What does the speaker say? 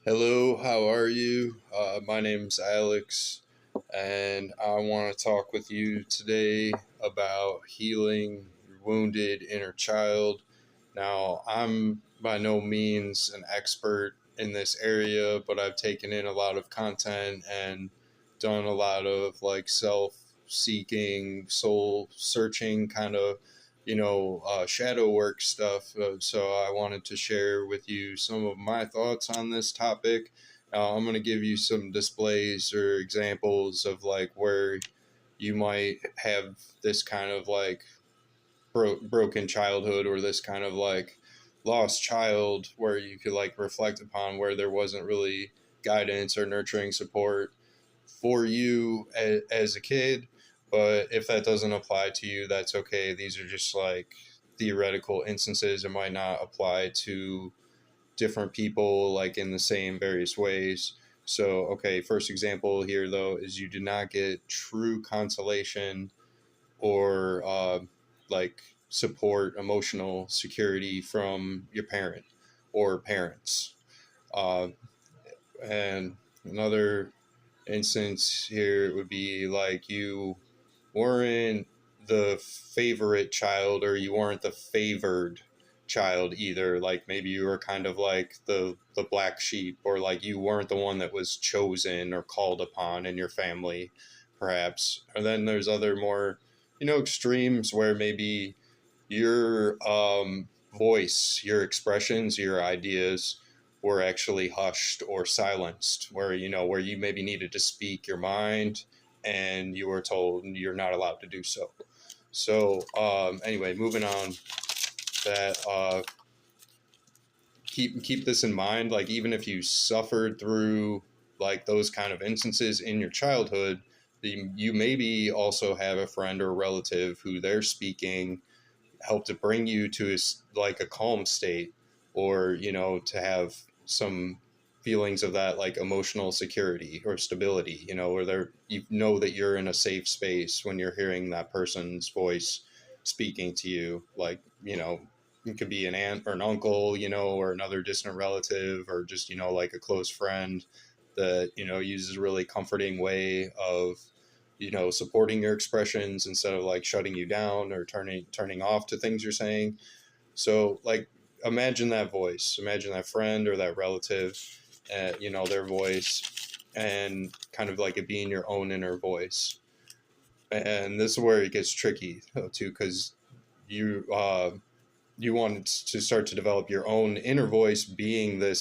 Hello, how are you? My name's Alex, and I want to talk with you today about healing your wounded inner child. Now, I'm by no means an expert in this area, but I've taken in a lot of content and done a lot of like self seeking, soul searching kind of shadow work stuff. So I wanted to share with you some of my thoughts on this topic. I'm going to give you some displays or examples of like where you might have this kind of like broken childhood or this kind of like lost child where you could like reflect upon where there wasn't really guidance or nurturing support for you as a kid. But if that doesn't apply to you, that's okay. These are just like theoretical instances. It might not apply to different people like in the same various ways. So, okay, first example here though is you did not get true consolation or like support, emotional security from your parent or parents. Uh, and another instance here would be like you weren't the favorite child or you weren't the favored child either. Like maybe you were kind of like the black sheep, or like you weren't the one that was chosen or called upon in your family, perhaps. And then there's other more, extremes where maybe your voice, your expressions, your ideas were actually hushed or silenced, where where you maybe needed to speak your mind and you were told you're not allowed to do so. So anyway, moving on, that keep this in mind. Like even if you suffered through like those kind of instances in your childhood, you maybe also have a friend or relative who they're speaking help to bring you to like a calm state, or to have some feelings of that like emotional security or stability, where you know that you're in a safe space when you're hearing that person's voice speaking to you. Like it could be an aunt or an uncle, or another distant relative, or just like a close friend that uses a really comforting way of supporting your expressions instead of like shutting you down or turning off to things you're saying. So like imagine that voice, imagine that friend or that relative, their voice, and kind of like it being your own inner voice. And this is where it gets tricky too, because you you want to start to develop your own inner voice being this